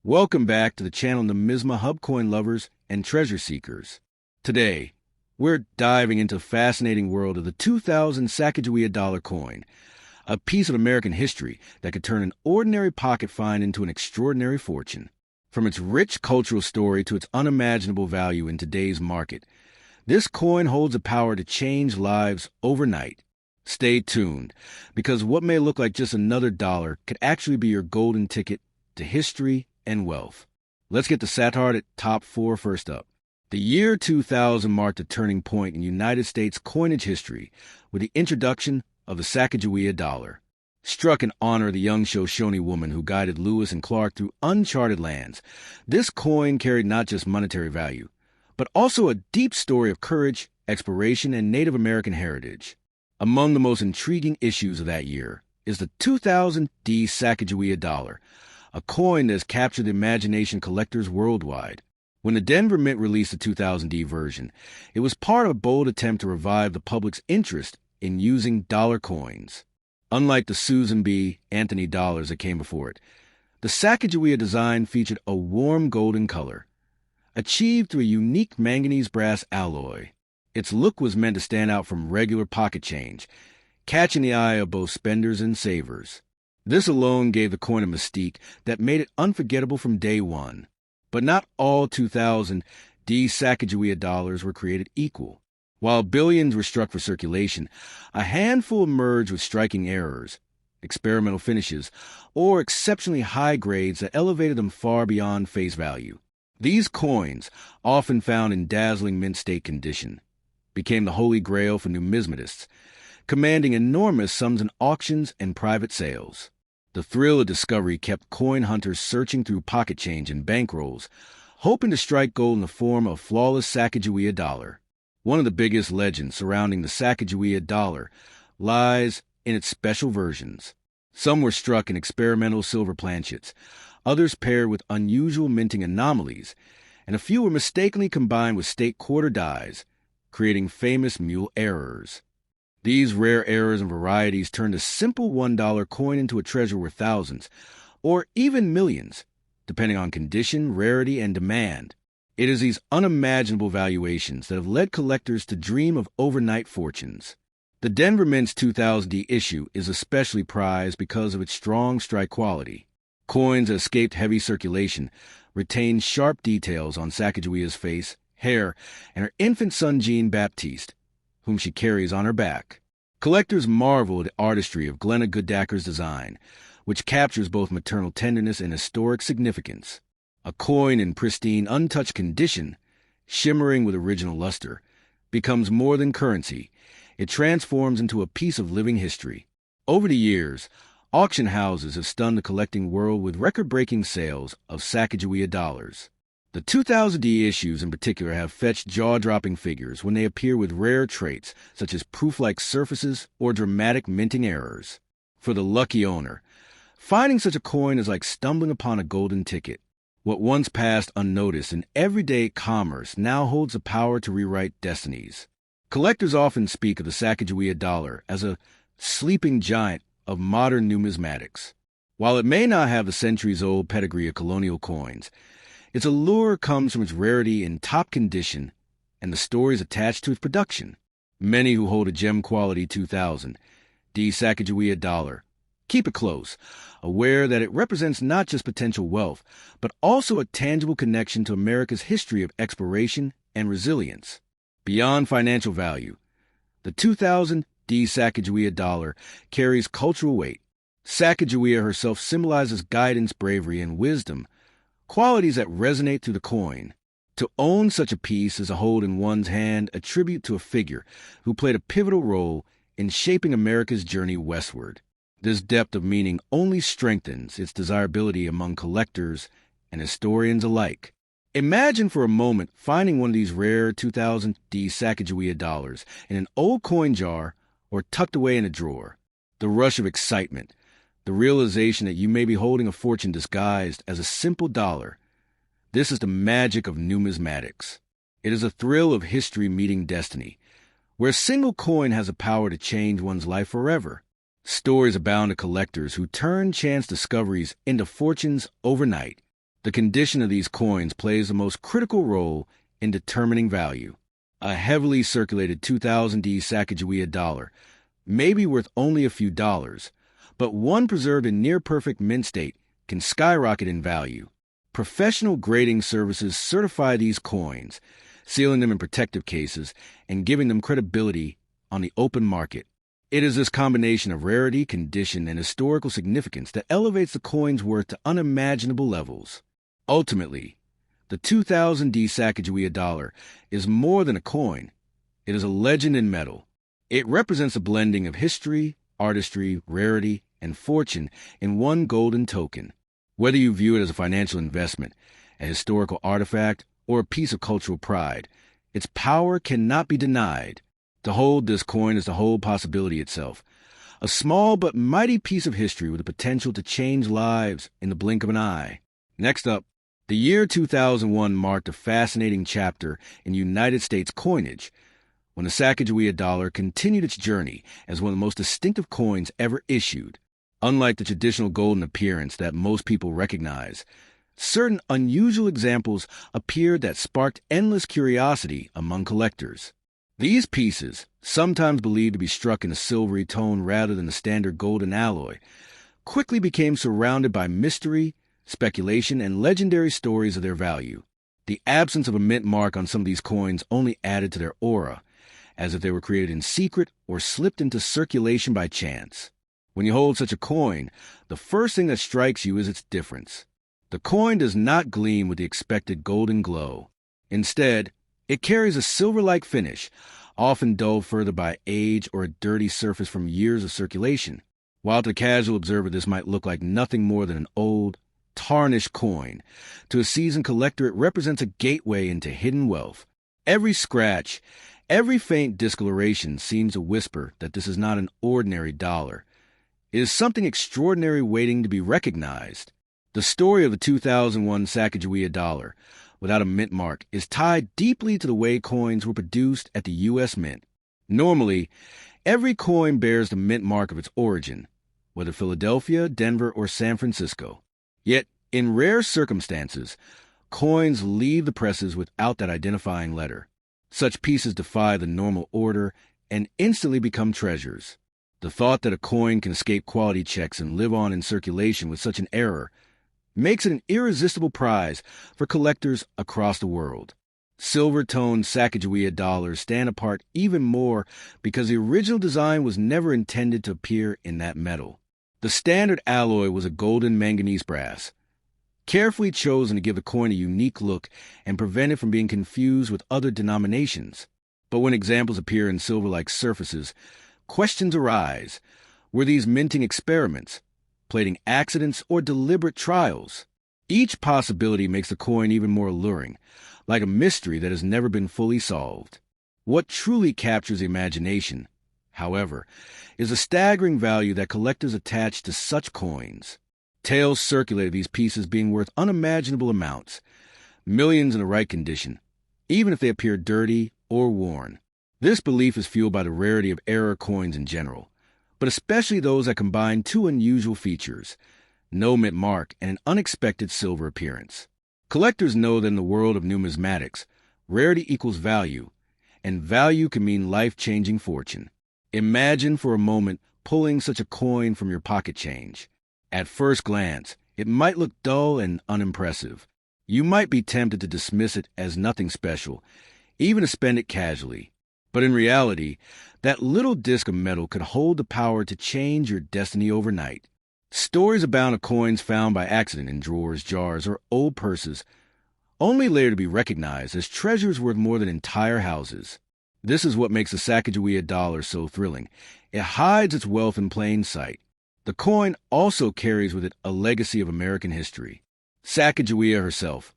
Welcome back to the channel Numisma Hub coin lovers and treasure seekers. Today, we're diving into the fascinating world of the 2000 Sacagawea dollar coin, a piece of American history that could turn an ordinary pocket find into an extraordinary fortune. From its rich cultural story to its unimaginable value in today's market, this coin holds the power to change lives overnight. Stay tuned, because what may look like just another dollar could actually be your golden ticket to history and wealth. Let's get the Sat-Hard at top 4 first up. The year 2000 marked a turning point in United States coinage history with the introduction of the Sacagawea dollar. Struck in honor of the young Shoshone woman who guided Lewis and Clark through uncharted lands, this coin carried not just monetary value, but also a deep story of courage, exploration, and Native American heritage. Among the most intriguing issues of that year is the 2000 D Sacagawea dollar, a coin that has captured the imagination of collectors worldwide. When the Denver Mint released the 2000 D version, it was part of a bold attempt to revive the public's interest in using dollar coins. Unlike the Susan B. Anthony dollars that came before it, the Sacagawea design featured a warm golden color, achieved through a unique manganese brass alloy. Its look was meant to stand out from regular pocket change, catching the eye of both spenders and savers. This alone gave the coin a mystique that made it unforgettable from day one. But not all 2000 D Sacagawea dollars were created equal. While billions were struck for circulation, a handful emerged with striking errors, experimental finishes, or exceptionally high grades that elevated them far beyond face value. These coins, often found in dazzling mint state condition, became the holy grail for numismatists, commanding enormous sums in auctions and private sales. The thrill of discovery kept coin hunters searching through pocket change and bankrolls, hoping to strike gold in the form of a flawless Sacagawea dollar. One of the biggest legends surrounding the Sacagawea dollar lies in its special versions. Some were struck in experimental silver planchets, others paired with unusual minting anomalies, and a few were mistakenly combined with state quarter dies, creating famous mule errors. These rare errors and varieties turned a simple $1 coin into a treasure worth thousands, or even millions, depending on condition, rarity, and demand. It is these unimaginable valuations that have led collectors to dream of overnight fortunes. The Denver Mint's 2000 D issue is especially prized because of its strong strike quality. Coins that escaped heavy circulation retain sharp details on Sacagawea's face, hair, and her infant son Jean-Baptiste, whom she carries on her back. Collectors marvel at the artistry of Glenna Goodacre's design, which captures both maternal tenderness and historic significance. A coin in pristine, untouched condition, shimmering with original luster, becomes more than currency. It transforms into a piece of living history. Over the years, auction houses have stunned the collecting world with record-breaking sales of Sacagawea dollars. The 2000 D issues in particular have fetched jaw-dropping figures when they appear with rare traits such as proof-like surfaces or dramatic minting errors. For the lucky owner, finding such a coin is like stumbling upon a golden ticket. What once passed unnoticed in everyday commerce now holds the power to rewrite destinies. Collectors often speak of the Sacagawea dollar as a sleeping giant of modern numismatics. While it may not have the centuries-old pedigree of colonial coins, its allure comes from its rarity in top condition and the stories attached to its production. Many who hold a gem-quality 2000 D Sacagawea dollar keep it close, aware that it represents not just potential wealth, but also a tangible connection to America's history of exploration and resilience. Beyond financial value, the 2000 D Sacagawea dollar carries cultural weight. Sacagawea herself symbolizes guidance, bravery, and wisdom, qualities that resonate through the coin. To own such a piece is to hold in one's hand a tribute to a figure who played a pivotal role in shaping America's journey westward. This depth of meaning only strengthens its desirability among collectors and historians alike. Imagine for a moment finding one of these rare 2000 D Sacagawea dollars in an old coin jar or tucked away in a drawer. The rush of excitement, the realization that you may be holding a fortune disguised as a simple dollar. This is the magic of numismatics. It is a thrill of history meeting destiny, where a single coin has the power to change one's life forever. Stories abound of collectors who turn chance discoveries into fortunes overnight. The condition of these coins plays the most critical role in determining value. A heavily circulated 2000D Sacagawea dollar may be worth only a few dollars, but one preserved in near-perfect mint state can skyrocket in value. Professional grading services certify these coins, sealing them in protective cases and giving them credibility on the open market. It is this combination of rarity, condition, and historical significance that elevates the coin's worth to unimaginable levels. Ultimately, the 2000D Sacagawea dollar is more than a coin. It is a legend in metal. It represents a blending of history, artistry, rarity, and fortune in one golden token. Whether you view it as a financial investment, a historical artifact, or a piece of cultural pride, its power cannot be denied. To hold this coin is to hold possibility itself, a small but mighty piece of history with the potential to change lives in the blink of an eye. Next up, the year 2001 marked a fascinating chapter in United States coinage, when the Sacagawea dollar continued its journey as one of the most distinctive coins ever issued. Unlike the traditional golden appearance that most people recognize, certain unusual examples appeared that sparked endless curiosity among collectors. These pieces, sometimes believed to be struck in a silvery tone rather than the standard golden alloy, quickly became surrounded by mystery, speculation, and legendary stories of their value. The absence of a mint mark on some of these coins only added to their aura, as if they were created in secret or slipped into circulation by chance. When you hold such a coin, the first thing that strikes you is its difference. The coin does not gleam with the expected golden glow. Instead, it carries a silver-like finish, often dulled further by age or a dirty surface from years of circulation. While to the casual observer this might look like nothing more than an old, tarnished coin, to a seasoned collector it represents a gateway into hidden wealth. Every scratch, every faint discoloration seems to whisper that this is not an ordinary dollar. It is something extraordinary waiting to be recognized. The story of the 2001 Sacagawea dollar, without a mint mark, is tied deeply to the way coins were produced at the U.S. Mint. Normally, every coin bears the mint mark of its origin, whether Philadelphia, Denver, or San Francisco. Yet, in rare circumstances, coins leave the presses without that identifying letter. Such pieces defy the normal order and instantly become treasures. The thought that a coin can escape quality checks and live on in circulation with such an error makes it an irresistible prize for collectors across the world. Silver-toned Sacagawea dollars stand apart even more because the original design was never intended to appear in that metal. The standard alloy was a golden manganese brass, carefully chosen to give the coin a unique look and prevent it from being confused with other denominations. But when examples appear in silver-like surfaces, questions arise. Were these minting experiments, plating accidents, or deliberate trials? Each possibility makes the coin even more alluring, like a mystery that has never been fully solved. What truly captures the imagination, however, is the staggering value that collectors attach to such coins. Tales circulate of these pieces being worth unimaginable amounts, millions in the right condition, even if they appear dirty or worn. This belief is fueled by the rarity of error coins in general, but especially those that combine two unusual features: no mint mark and an unexpected silver appearance. Collectors know that in the world of numismatics, rarity equals value, and value can mean life-changing fortune. Imagine for a moment pulling such a coin from your pocket change. At first glance, it might look dull and unimpressive. You might be tempted to dismiss it as nothing special, even to spend it casually. But in reality, that little disc of metal could hold the power to change your destiny overnight. Stories abound of coins found by accident in drawers, jars, or old purses, only later to be recognized as treasures worth more than entire houses. This is what makes the Sacagawea dollar so thrilling. It hides its wealth in plain sight. The coin also carries with it a legacy of American history. Sacagawea herself,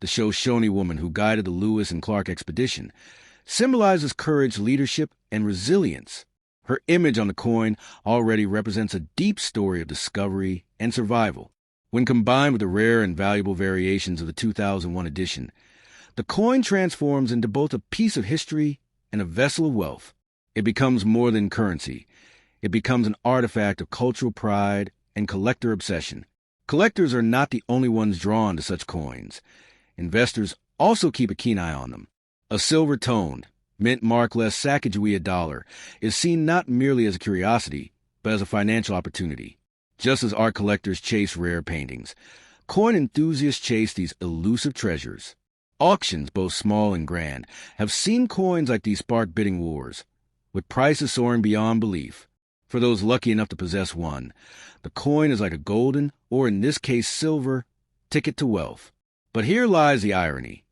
the Shoshone woman who guided the Lewis and Clark expedition, symbolizes courage, leadership, and resilience. Her image on the coin already represents a deep story of discovery and survival. When combined with the rare and valuable variations of the 2001 edition, the coin transforms into both a piece of history and a vessel of wealth. It becomes more than currency. It becomes an artifact of cultural pride and collector obsession. Collectors are not the only ones drawn to such coins. Investors also keep a keen eye on them. A silver-toned, mint-markless Sacagawea dollar is seen not merely as a curiosity, but as a financial opportunity. Just as art collectors chase rare paintings, coin enthusiasts chase these elusive treasures. Auctions, both small and grand, have seen coins like these spark bidding wars, with prices soaring beyond belief. For those lucky enough to possess one, the coin is like a golden, or in this case silver, ticket to wealth. But here lies the irony.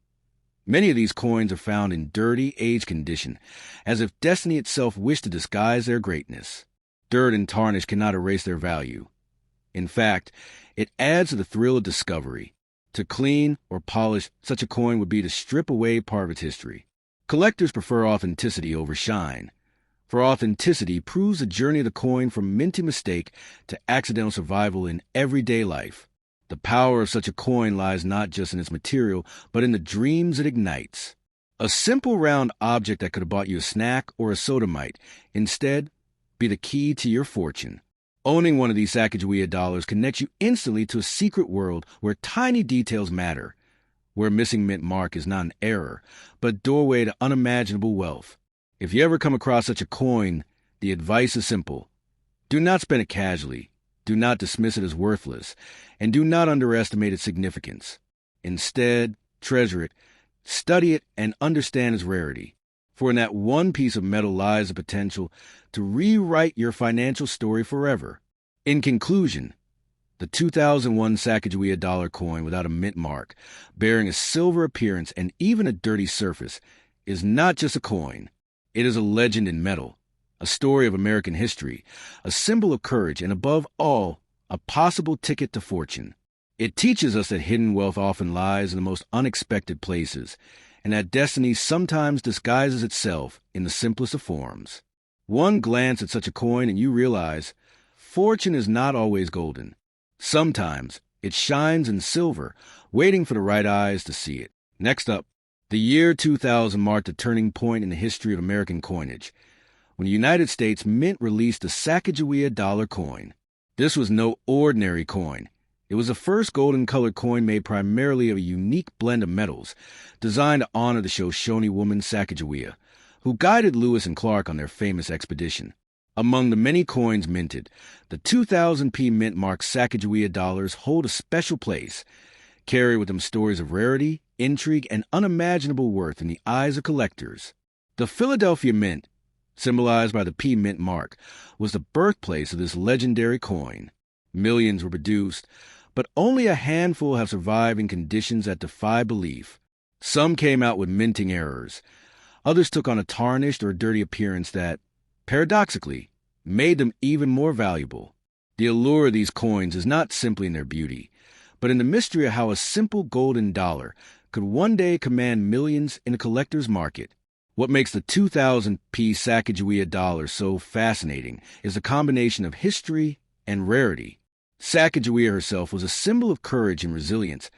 Many of these coins are found in dirty, aged condition, as if destiny itself wished to disguise their greatness. Dirt and tarnish cannot erase their value. In fact, it adds to the thrill of discovery. To clean or polish such a coin would be to strip away part of its history. Collectors prefer authenticity over shine, for authenticity proves the journey of the coin from minty mistake to accidental survival in everyday life. The power of such a coin lies not just in its material, but in the dreams it ignites. A simple round object that could have bought you a snack or a soda might, instead, be the key to your fortune. Owning one of these Sacagawea dollars connects you instantly to a secret world where tiny details matter, where a missing mint mark is not an error, but a doorway to unimaginable wealth. If you ever come across such a coin, the advice is simple. Do not spend it casually, do not dismiss it as worthless, and do not underestimate its significance. Instead, treasure it, study it, and understand its rarity. For in that one piece of metal lies the potential to rewrite your financial story forever. In conclusion, the 2001 Sacagawea dollar coin without a mint mark, bearing a silver appearance and even a dirty surface, is not just a coin. It is a legend in metal, a story of American history, a symbol of courage, and above all, a possible ticket to fortune. It teaches us that hidden wealth often lies in the most unexpected places, and that destiny sometimes disguises itself in the simplest of forms. One glance at such a coin and you realize fortune is not always golden. Sometimes it shines in silver, waiting for the right eyes to see it. Next up, the year 2000 marked a turning point in the history of American coinage, when the United States Mint released the Sacagawea dollar coin. This was no ordinary coin. It was the first golden-colored coin made primarily of a unique blend of metals, designed to honor the Shoshone woman Sacagawea, who guided Lewis and Clark on their famous expedition. Among the many coins minted, the 2000p mint-marked Sacagawea dollars hold a special place, carry with them stories of rarity, intrigue, and unimaginable worth in the eyes of collectors. The Philadelphia Mint, symbolized by the P mint mark, was the birthplace of this legendary coin. Millions were produced, but only a handful have survived in conditions that defy belief. Some came out with minting errors. Others took on a tarnished or dirty appearance that, paradoxically, made them even more valuable. The allure of these coins is not simply in their beauty, but in the mystery of how a simple golden dollar could one day command millions in a collector's market. What makes the 2000p Sacagawea dollar so fascinating is a combination of history and rarity. Sacagawea herself was a symbol of courage and resilience,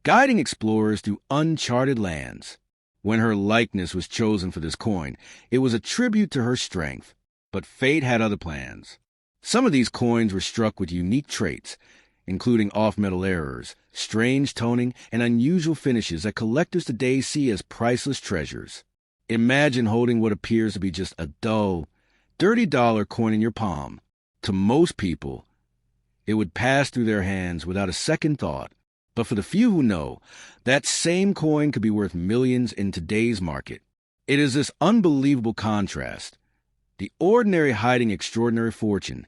guiding explorers through uncharted lands. When her likeness was chosen for this coin, it was a tribute to her strength. But fate had other plans. Some of these coins were struck with unique traits, including off-metal errors, strange toning, and unusual finishes that collectors today see as priceless treasures. Imagine holding what appears to be just a dull, dirty dollar coin in your palm. To most people, it would pass through their hands without a second thought. But for the few who know, that same coin could be worth millions in today's market. It is this unbelievable contrast, the ordinary hiding extraordinary fortune,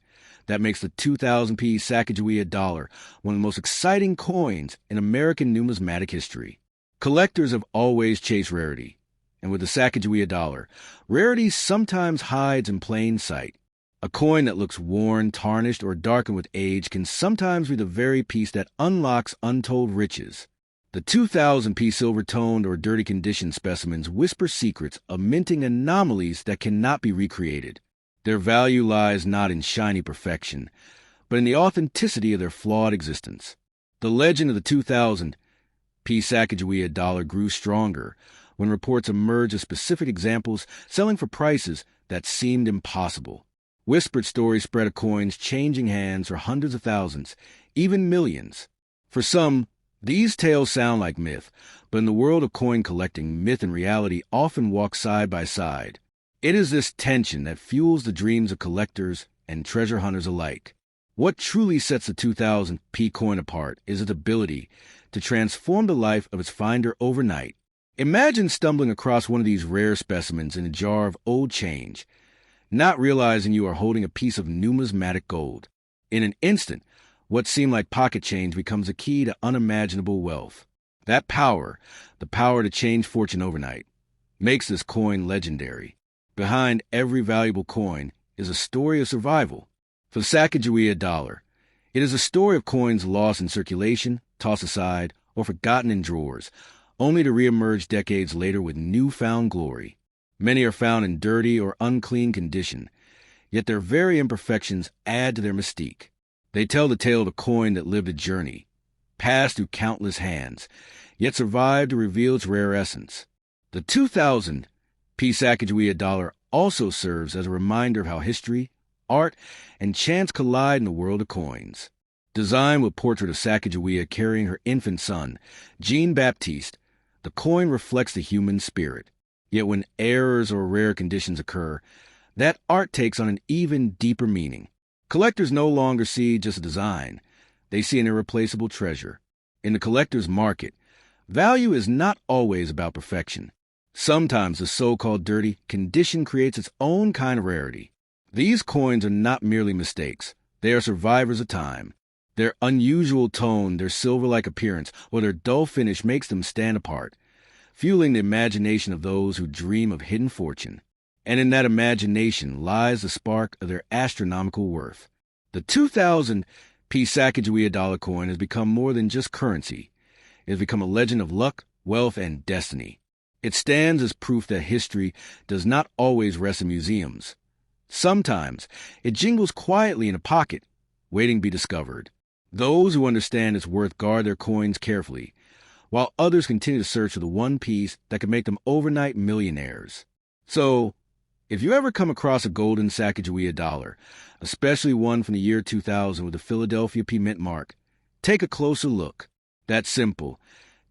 that makes the 2000p Sacagawea dollar one of the most exciting coins in American numismatic history. Collectors have always chased rarity, and with the Sacagawea dollar, rarity sometimes hides in plain sight. A coin that looks worn, tarnished, or darkened with age can sometimes be the very piece that unlocks untold riches. The 2000p silver-toned or dirty condition specimens whisper secrets of minting anomalies that cannot be recreated. Their value lies not in shiny perfection, but in the authenticity of their flawed existence. The legend of the 2000p Sacagawea dollar grew stronger when reports emerged of specific examples selling for prices that seemed impossible. Whispered stories spread of coins changing hands for hundreds of thousands, even millions. For some, these tales sound like myth, but in the world of coin collecting, myth and reality often walk side by side. It is this tension that fuels the dreams of collectors and treasure hunters alike. What truly sets the 2000 P coin apart is its ability to transform the life of its finder overnight. Imagine stumbling across one of these rare specimens in a jar of old change, not realizing you are holding a piece of numismatic gold. In an instant, what seemed like pocket change becomes a key to unimaginable wealth. That power, the power to change fortune overnight, makes this coin legendary. Behind every valuable coin is a story of survival. For the Sacagawea dollar, it is a story of coins lost in circulation, tossed aside, or forgotten in drawers, only to reemerge decades later with newfound glory. Many are found in dirty or unclean condition, yet their very imperfections add to their mystique. They tell the tale of a coin that lived a journey, passed through countless hands, yet survived to reveal its rare essence. The 2000 P Sacagawea dollar also serves as a reminder of how history, art, and chance collide in the world of coins. Designed with a portrait of Sacagawea carrying her infant son, Jean-Baptiste, the coin reflects the human spirit. Yet when errors or rare conditions occur, that art takes on an even deeper meaning. Collectors no longer see just a design. They see an irreplaceable treasure. In the collector's market, value is not always about perfection. Sometimes the so-called dirty condition creates its own kind of rarity. These coins are not merely mistakes. They are survivors of time. Their unusual tone, their silver-like appearance, or their dull finish makes them stand apart, fueling the imagination of those who dream of hidden fortune. And in that imagination lies the spark of their astronomical worth. The 2000 P Sacagawea dollar coin has become more than just currency. It has become a legend of luck, wealth, and destiny. It stands as proof that history does not always rest in museums. Sometimes it jingles quietly in a pocket, waiting to be discovered. Those who understand its worth guard their coins carefully, while others continue to search for the one piece that could make them overnight millionaires. So, if you ever come across a golden Sacagawea dollar, especially one from the year 2000 with the Philadelphia P Mint mark, take a closer look. That simple,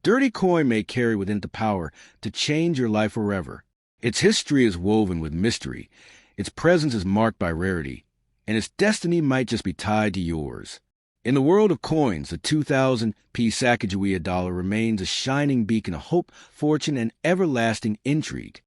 dirty coin may carry within it the power to change your life forever. Its history is woven with mystery, its presence is marked by rarity, and its destiny might just be tied to yours. In the world of coins, the 2000 P Sacagawea dollar remains a shining beacon of hope, fortune, and everlasting intrigue.